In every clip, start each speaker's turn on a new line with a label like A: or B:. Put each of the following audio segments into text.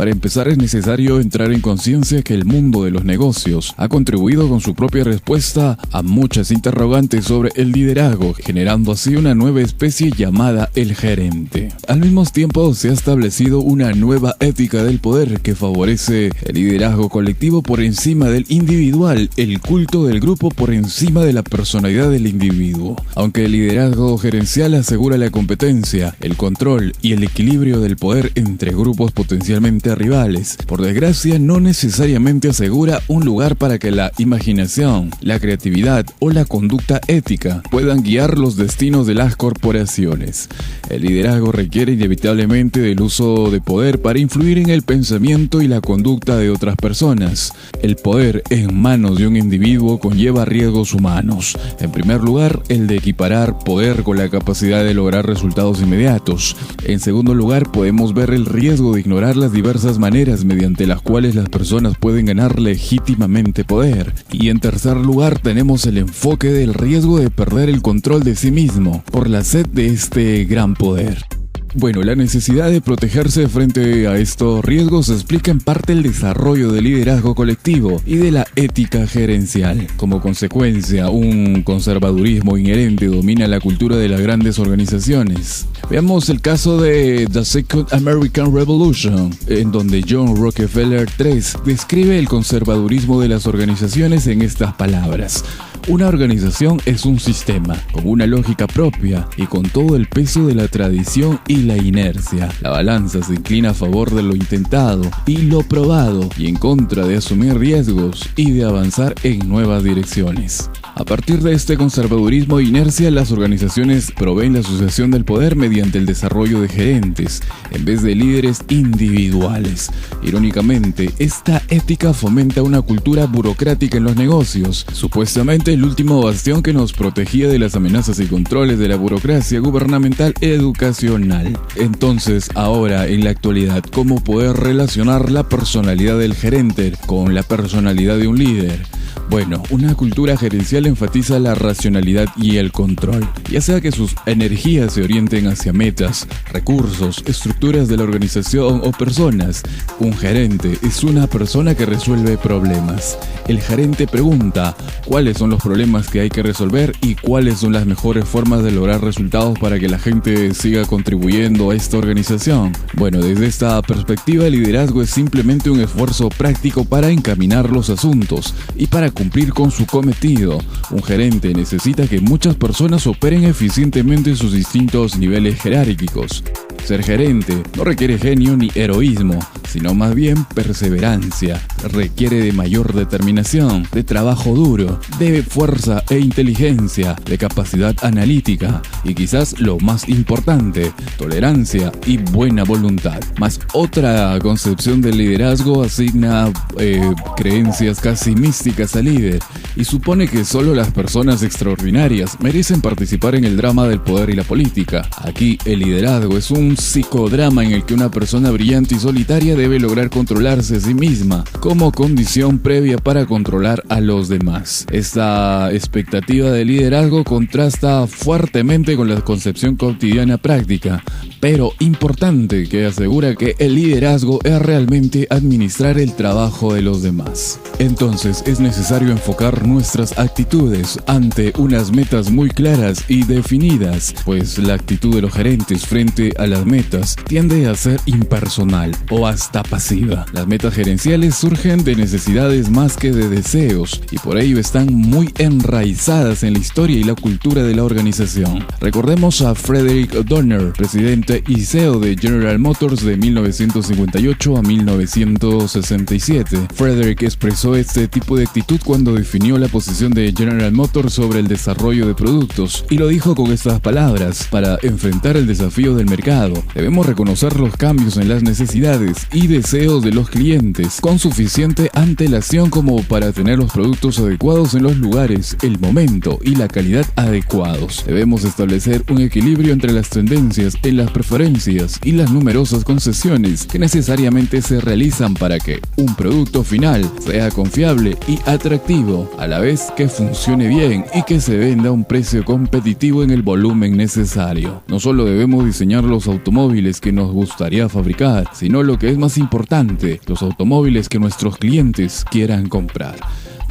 A: Para empezar, es necesario entrar en conciencia que el mundo de los negocios ha contribuido con su propia respuesta a muchas interrogantes sobre el liderazgo, generando así una nueva especie llamada el gerente. Al mismo tiempo, se ha establecido una nueva ética del poder que favorece el liderazgo colectivo por encima del individual, el culto del grupo por encima de la personalidad del individuo. Aunque el liderazgo gerencial asegura la competencia, el control y el equilibrio del poder entre grupos potencialmente rivales, por desgracia no necesariamente asegura un lugar para que la imaginación, la creatividad o la conducta ética puedan guiar los destinos de las corporaciones. El liderazgo requiere inevitablemente del uso de poder para influir en el pensamiento y la conducta de otras personas. El poder en manos de un individuo conlleva riesgos humanos. En primer lugar, el de equiparar poder con la capacidad de lograr resultados inmediatos. En segundo lugar, podemos ver el riesgo de ignorar las diversas maneras mediante las cuales las personas pueden ganar legítimamente poder. Y en tercer lugar, tenemos el enfoque del riesgo de perder el control de sí mismo por la sed de este gran poder. Bueno, la necesidad de protegerse frente a estos riesgos explica en parte el desarrollo del liderazgo colectivo y de la ética gerencial. Como consecuencia, un conservadurismo inherente domina la cultura de las grandes organizaciones. Veamos el caso de The Second American Revolution, en donde John Rockefeller III describe el conservadurismo de las organizaciones en estas palabras. Una organización es un sistema, con una lógica propia y con todo el peso de la tradición y la inercia. La balanza se inclina a favor de lo intentado y lo probado y en contra de asumir riesgos y de avanzar en nuevas direcciones. A partir de este conservadurismo e inercia, las organizaciones proveen la sucesión del poder mediante el desarrollo de gerentes, en vez de líderes individuales. Irónicamente, esta ética fomenta una cultura burocrática en los negocios, supuestamente el último bastión que nos protegía de las amenazas y controles de la burocracia gubernamental educacional. Entonces, ahora, en la actualidad, ¿cómo poder relacionar la personalidad del gerente con la personalidad de un líder? Bueno, una cultura gerencial enfatiza la racionalidad y el control, ya sea que sus energías se orienten hacia metas, recursos, estructuras de la organización o personas. Un gerente es una persona que resuelve problemas. El gerente pregunta cuáles son los problemas que hay que resolver y cuáles son las mejores formas de lograr resultados para que la gente siga contribuyendo a esta organización. Bueno, desde esta perspectiva, el liderazgo es simplemente un esfuerzo práctico para encaminar los asuntos y para cumplir con su cometido. Un gerente necesita que muchas personas operen eficientemente en sus distintos niveles jerárquicos. Ser gerente no requiere genio ni heroísmo, sino más bien perseverancia. Requiere de mayor determinación, de trabajo duro, de fuerza e inteligencia, de capacidad analítica y quizás lo más importante, tolerancia y buena voluntad. Mas otra concepción del liderazgo asigna creencias casi místicas al líder y supone que solo las personas extraordinarias merecen participar en el drama del poder y la política. Aquí el liderazgo es un psicodrama en el que una persona brillante y solitaria debe lograr controlarse a sí misma como condición previa para controlar a los demás. Esta expectativa de liderazgo contrasta fuertemente con la concepción cotidiana práctica, pero importante, que asegura que el liderazgo es realmente administrar el trabajo de los demás. Entonces es necesario enfocar nuestras actitudes ante unas metas muy claras y definidas, pues la actitud de los gerentes frente a las metas tiende a ser impersonal o hasta pasiva. Las metas gerenciales surgen de necesidades más que de deseos y por ello están muy enraizadas en la historia y la cultura de la organización. Recordemos a Frederick Donner, presidente y CEO de General Motors de 1958 a 1967. Frederick expresó este tipo de actitud cuando definió la posición de General Motors sobre el desarrollo de productos y lo dijo con estas palabras: para enfrentar el desafío del mercado, debemos reconocer los cambios en las necesidades y deseos de los clientes con suficiente suficiente antelación como para tener los productos adecuados en los lugares, el momento y la calidad adecuados. Debemos establecer un equilibrio entre las tendencias en las preferencias y las numerosas concesiones que necesariamente se realizan para que un producto final sea confiable y atractivo, a la vez que funcione bien y que se venda a un precio competitivo en el volumen necesario. No solo debemos diseñar los automóviles que nos gustaría fabricar, sino lo que es más importante, los automóviles que nuestros clientes quieran comprar.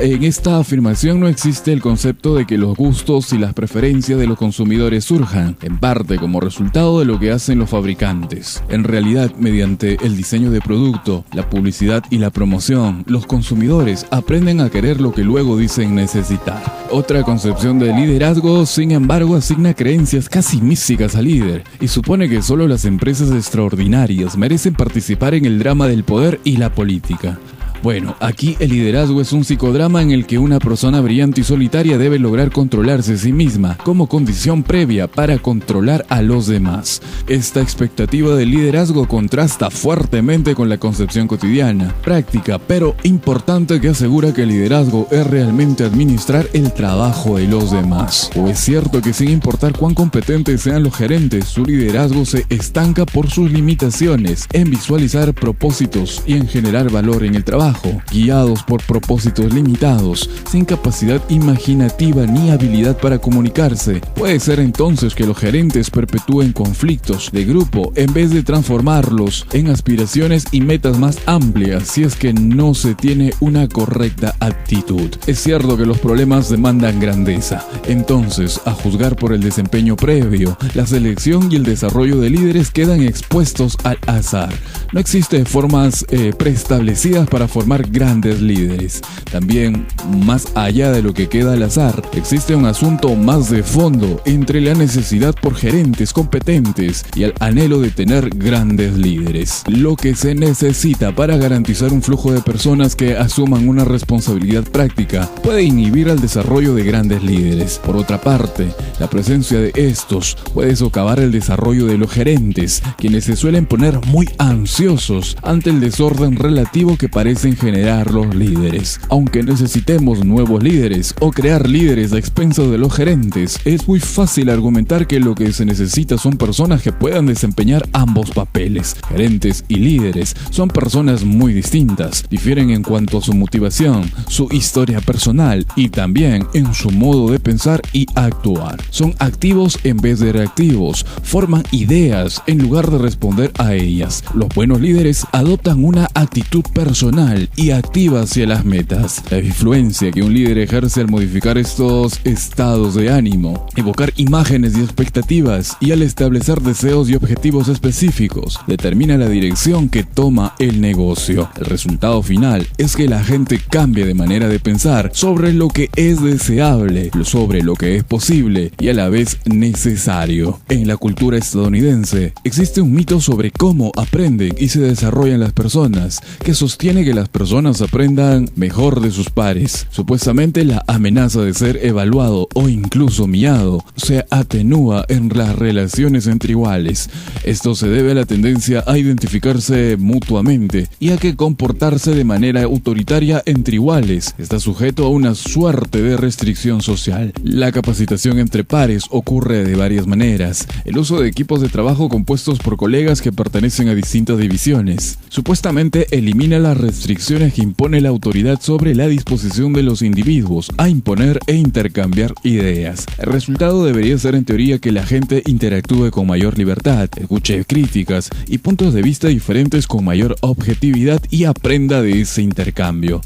A: En esta afirmación no existe el concepto de que los gustos y las preferencias de los consumidores surjan, en parte como resultado de lo que hacen los fabricantes. En realidad, mediante el diseño de producto, la publicidad y la promoción, los consumidores aprenden a querer lo que luego dicen necesitar. Otra concepción de liderazgo, sin embargo, asigna creencias casi místicas al líder y supone que solo las empresas extraordinarias merecen participar en el drama del poder y la política. Bueno, aquí el liderazgo es un psicodrama en el que una persona brillante y solitaria debe lograr controlarse a sí misma como condición previa para controlar a los demás. Esta expectativa del liderazgo contrasta fuertemente con la concepción cotidiana, práctica pero importante que asegura que el liderazgo es realmente administrar el trabajo de los demás. O es cierto que sin importar cuán competentes sean los gerentes, su liderazgo se estanca por sus limitaciones en visualizar propósitos y en generar valor en el trabajo. Guiados por propósitos limitados, sin capacidad imaginativa ni habilidad para comunicarse. Puede ser entonces que los gerentes perpetúen conflictos de grupo en vez de transformarlos en aspiraciones y metas más amplias si es que no se tiene una correcta actitud. Es cierto que los problemas demandan grandeza. Entonces, a juzgar por el desempeño previo, la selección y el desarrollo de líderes quedan expuestos al azar. No existen formas preestablecidas para formar grandes líderes. También, más allá de lo que queda al azar, existe un asunto más de fondo entre la necesidad por gerentes competentes y el anhelo de tener grandes líderes. Lo que se necesita para garantizar un flujo de personas que asuman una responsabilidad práctica puede inhibir al desarrollo de grandes líderes. Por otra parte, la presencia de estos puede socavar el desarrollo de los gerentes, quienes se suelen poner muy ansiosos ante el desorden relativo que parecen generar los líderes. Aunque necesitemos nuevos líderes o crear líderes a expensas de los gerentes, es muy fácil argumentar que lo que se necesita son personas que puedan desempeñar ambos papeles. Gerentes y líderes son personas muy distintas, difieren en cuanto a su motivación, su historia personal y también en su modo de pensar y actuar. Son activos en vez de reactivos, forman ideas en lugar de responder a ellas. Los buenos líderes adoptan una actitud personal y activa hacia las metas. La influencia que un líder ejerce al modificar estos estados de ánimo, evocar imágenes y expectativas y al establecer deseos y objetivos específicos, determina la dirección que toma el negocio. El resultado final es que la gente cambie de manera de pensar sobre lo que es deseable, sobre lo que es posible y a la vez necesario. En la cultura estadounidense existe un mito sobre cómo aprenden y se desarrollan las personas, que sostiene que las personas aprendan mejor de sus pares. Supuestamente la amenaza de ser evaluado o incluso humillado se atenúa en las relaciones entre iguales. Esto se debe a la tendencia a identificarse mutuamente y a que comportarse de manera autoritaria entre iguales está sujeto a una suerte de restricción social. La capacitación entre pares ocurre de varias maneras. El uso de equipos de trabajo compuestos por colegas que pertenecen a distintas divisiones supuestamente elimina las restricciones que impone la autoridad sobre la disposición de los individuos a imponer e intercambiar ideas. El resultado debería ser en teoría que la gente interactúe con mayor libertad, escuche críticas y puntos de vista diferentes con mayor objetividad y aprenda de ese intercambio.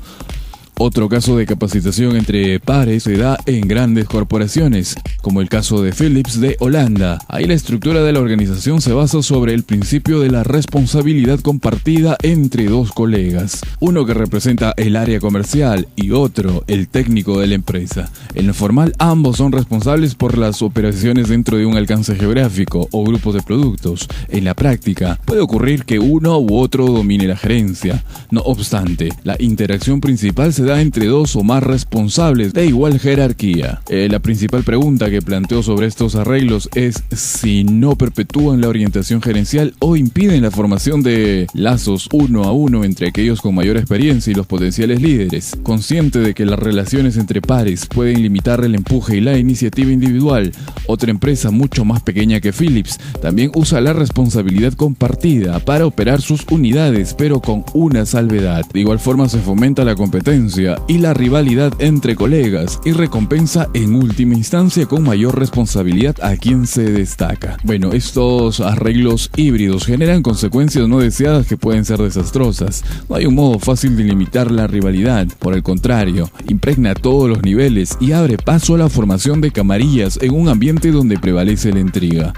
A: Otro caso de capacitación entre pares se da en grandes corporaciones, como el caso de Philips de Holanda. Ahí la estructura de la organización se basa sobre el principio de la responsabilidad compartida entre dos colegas, uno que representa el área comercial y otro el técnico de la empresa. En lo formal, ambos son responsables por las operaciones dentro de un alcance geográfico o grupos de productos. En la práctica, puede ocurrir que uno u otro domine la gerencia. No obstante, la interacción principal se se da entre dos o más responsables de igual jerarquía. La principal pregunta que planteó sobre estos arreglos es si no perpetúan la orientación gerencial o impiden la formación de lazos uno a uno entre aquellos con mayor experiencia y los potenciales líderes. Consciente de que las relaciones entre pares pueden limitar el empuje y la iniciativa individual, otra empresa mucho más pequeña que Philips también usa la responsabilidad compartida para operar sus unidades, pero con una salvedad. De igual forma se fomenta la competencia y la rivalidad entre colegas y recompensa en última instancia con mayor responsabilidad a quien se destaca. Bueno, estos arreglos híbridos generan consecuencias no deseadas que pueden ser desastrosas. No hay un modo fácil de limitar la rivalidad, por el contrario, impregna todos los niveles y abre paso a la formación de camarillas en un ambiente donde prevalece la intriga.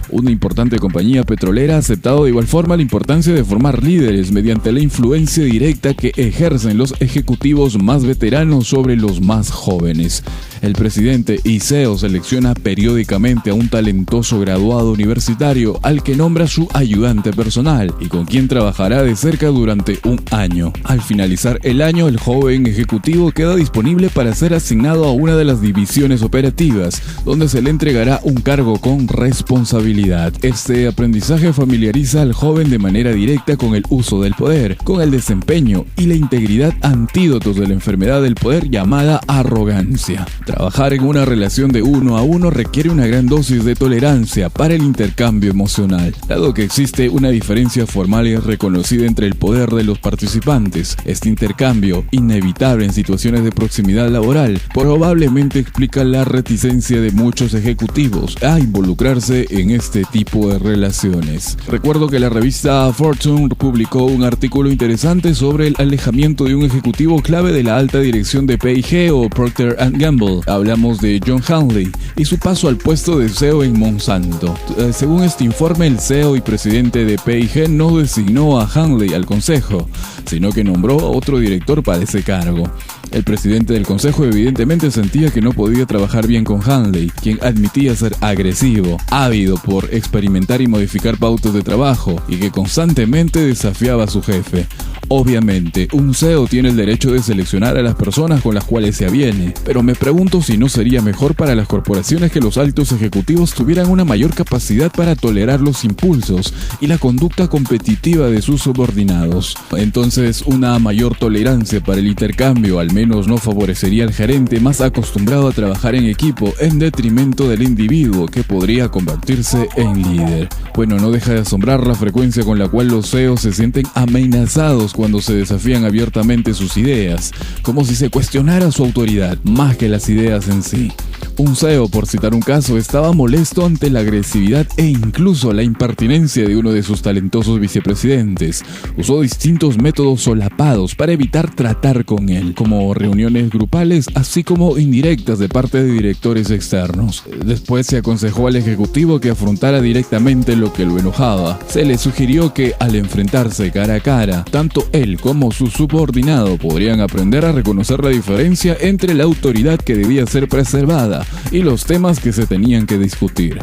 A: Una importante compañía petrolera ha aceptado de igual forma la importancia de formar líderes mediante la influencia directa que ejercen los ejecutivos más veteranos sobre los más jóvenes. El presidente y CEO selecciona periódicamente a un talentoso graduado universitario al que nombra su ayudante personal y con quien trabajará de cerca durante un año. Al finalizar el año, el joven ejecutivo queda disponible para ser asignado a una de las divisiones operativas, donde se le entregará un cargo con responsabilidad. Este aprendizaje familiariza al joven de manera directa con el uso del poder, con el desempeño y la integridad, antídotos de la enfermedad del poder llamada arrogancia. Trabajar en una relación de uno a uno requiere una gran dosis de tolerancia para el intercambio emocional, dado que existe una diferencia formal y reconocida entre el poder de los participantes. Este intercambio, inevitable en situaciones de proximidad laboral, probablemente explica la reticencia de muchos ejecutivos a involucrarse en este tipo de relaciones. Recuerdo que la revista Fortune publicó un artículo interesante sobre el alejamiento de un ejecutivo clave de la alta dirección de P&G o Procter & Gamble. Hablamos de John Handley y su paso al puesto de CEO en Monsanto. Según este informe, el CEO y presidente de P&G no designó a Handley al consejo, sino que nombró a otro director para ese cargo. El presidente del consejo evidentemente sentía que no podía trabajar bien con Handley, quien admitía ser agresivo, ávido por experimentar y modificar pautas de trabajo y que constantemente desafiaba a su jefe. Obviamente, un CEO tiene el derecho de seleccionar a las personas con las cuales se aviene, pero me pregunto si no sería mejor para las corporaciones que los altos ejecutivos tuvieran una mayor capacidad para tolerar los impulsos y la conducta competitiva de sus subordinados. Entonces, una mayor tolerancia para el intercambio al menos no favorecería al gerente más acostumbrado a trabajar en equipo en detrimento del individuo que podría convertirse en líder. Bueno, no deja de asombrar la frecuencia con la cual los CEOs se sienten amenazados cuando se desafían abiertamente sus ideas, como si se cuestionara su autoridad más que las ideas en sí. Un CEO, por citar un caso, estaba molesto ante la agresividad e incluso la impertinencia de uno de sus talentosos vicepresidentes. Usó distintos métodos solapados para evitar tratar con él, como reuniones grupales, así como indirectas de parte de directores externos. Después se aconsejó al ejecutivo que afrontara directamente lo que lo enojaba. Se le sugirió que, al enfrentarse cara a cara, tanto él como su subordinado podrían aprender a reconocer la diferencia entre la autoridad que debía ser preservada y los temas que se tenían que discutir.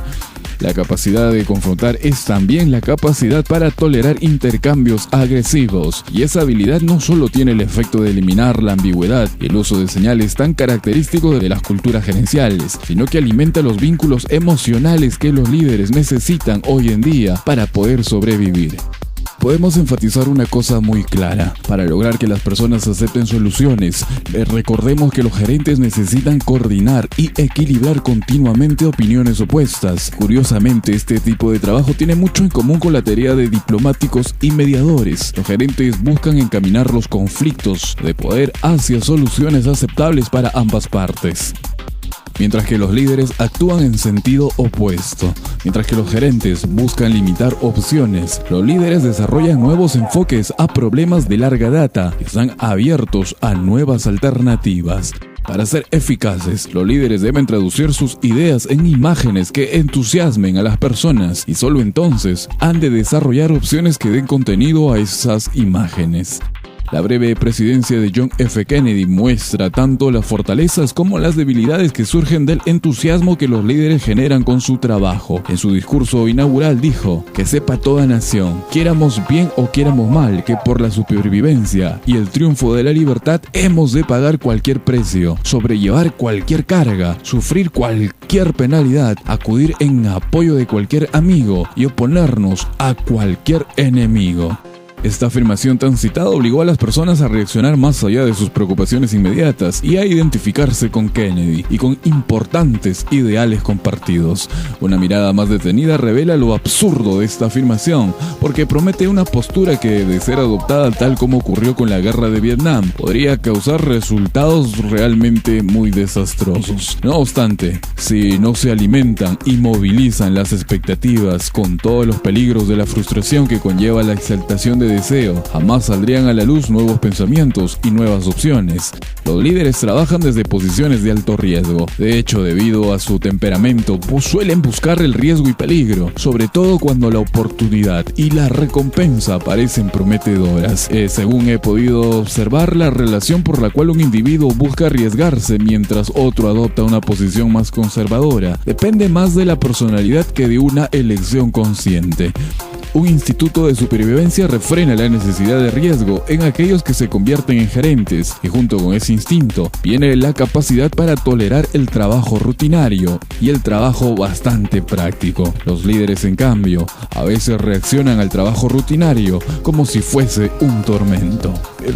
A: La capacidad de confrontar es también la capacidad para tolerar intercambios agresivos, y esa habilidad no solo tiene el efecto de eliminar la ambigüedad y el uso de señales tan característicos de las culturas gerenciales, sino que alimenta los vínculos emocionales que los líderes necesitan hoy en día para poder sobrevivir. Podemos enfatizar una cosa muy clara: para lograr que las personas acepten soluciones, recordemos que los gerentes necesitan coordinar y equilibrar continuamente opiniones opuestas. Curiosamente, este tipo de trabajo tiene mucho en común con la tarea de diplomáticos y mediadores. Los gerentes buscan encaminar los conflictos de poder hacia soluciones aceptables para ambas partes, mientras que los líderes actúan en sentido opuesto. Mientras que los gerentes buscan limitar opciones, los líderes desarrollan nuevos enfoques a problemas de larga data y están abiertos a nuevas alternativas. Para ser eficaces, los líderes deben traducir sus ideas en imágenes que entusiasmen a las personas, y solo entonces han de desarrollar opciones que den contenido a esas imágenes. La breve presidencia de John F. Kennedy muestra tanto las fortalezas como las debilidades que surgen del entusiasmo que los líderes generan con su trabajo. En su discurso inaugural dijo: "Que sepa toda nación, quieramos bien o quieramos mal, que por la supervivencia y el triunfo de la libertad hemos de pagar cualquier precio, sobrellevar cualquier carga, sufrir cualquier penalidad, acudir en apoyo de cualquier amigo y oponernos a cualquier enemigo". Esta afirmación tan citada obligó a las personas a reaccionar más allá de sus preocupaciones inmediatas y a identificarse con Kennedy y con importantes ideales compartidos. Una mirada más detenida revela lo absurdo de esta afirmación, porque promete una postura que, de ser adoptada tal como ocurrió con la guerra de Vietnam, podría causar resultados realmente muy desastrosos. No obstante, si no se alimentan y movilizan las expectativas con todos los peligros de la frustración que conlleva la exaltación de deseo, jamás saldrían a la luz nuevos pensamientos y nuevas opciones. Los líderes trabajan desde posiciones de alto riesgo. De hecho, debido a su temperamento, suelen buscar el riesgo y peligro, sobre todo cuando la oportunidad y la recompensa parecen prometedoras. Según he podido observar, la relación por la cual un individuo busca arriesgarse mientras otro adopta una posición más conservadora depende más de la personalidad que de una elección consciente. Un instituto de supervivencia refrena la necesidad de riesgo en aquellos que se convierten en gerentes, y junto con ese instinto viene la capacidad para tolerar el trabajo rutinario y el trabajo bastante práctico. Los líderes, en cambio, a veces reaccionan al trabajo rutinario como si fuese un tormento.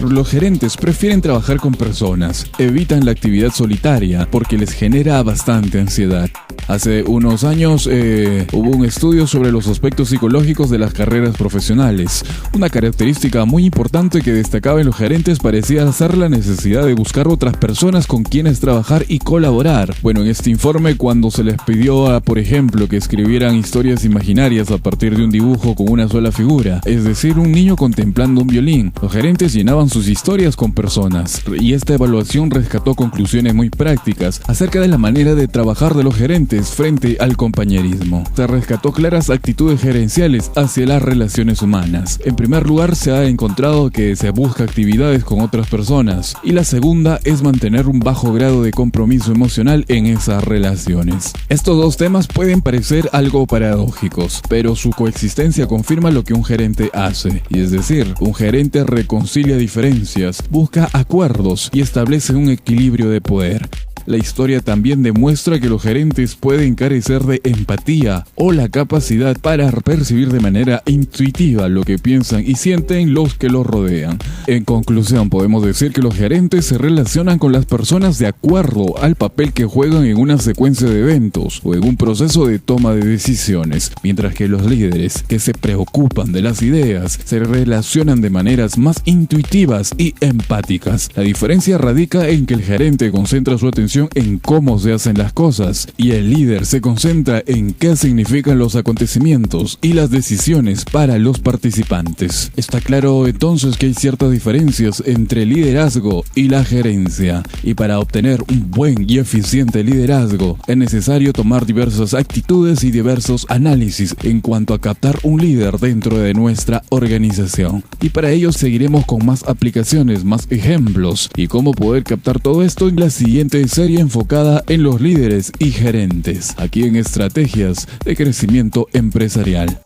A: Los gerentes prefieren trabajar con personas, evitan la actividad solitaria porque les genera bastante ansiedad. Hace unos años hubo un estudio sobre los aspectos psicológicos de las carreras profesionales. Una característica muy importante que destacaba en los gerentes parecía ser la necesidad de buscar otras personas con quienes trabajar y colaborar. Bueno, en este informe, cuando se les pidió por ejemplo, que escribieran historias imaginarias a partir de un dibujo con una sola figura, es decir, un niño contemplando un violín, los gerentes llenaban sus historias con personas, y esta evaluación rescató conclusiones muy prácticas acerca de la manera de trabajar de los gerentes frente al compañerismo. Se rescató claras actitudes gerenciales hacia las relaciones humanas. En primer lugar, se ha encontrado que se busca actividades con otras personas, y la segunda es mantener un bajo grado de compromiso emocional en esas relaciones. Estos dos temas pueden parecer algo paradójicos, pero su coexistencia confirma lo que un gerente hace, y es decir, un gerente reconcilia diferencias, busca acuerdos y establece un equilibrio de poder. La historia también demuestra que los gerentes pueden carecer de empatía o la capacidad para percibir de manera intuitiva lo que piensan y sienten los que los rodean. En conclusión, podemos decir que los gerentes se relacionan con las personas de acuerdo al papel que juegan en una secuencia de eventos o en un proceso de toma de decisiones, mientras que los líderes, que se preocupan de las ideas, se relacionan de maneras más intuitivas y empáticas. La diferencia radica en que el gerente concentra su atención en cómo se hacen las cosas y el líder se concentra en qué significan los acontecimientos y las decisiones para los participantes. Está claro entonces que hay ciertas diferencias entre el liderazgo y la gerencia, y para obtener un buen y eficiente liderazgo es necesario tomar diversas actitudes y diversos análisis en cuanto a captar un líder dentro de nuestra organización. Y para ello seguiremos con más aplicaciones, más ejemplos y cómo poder captar todo esto en la siguiente serie enfocada en los líderes y gerentes, aquí en Estrategias de Crecimiento Empresarial.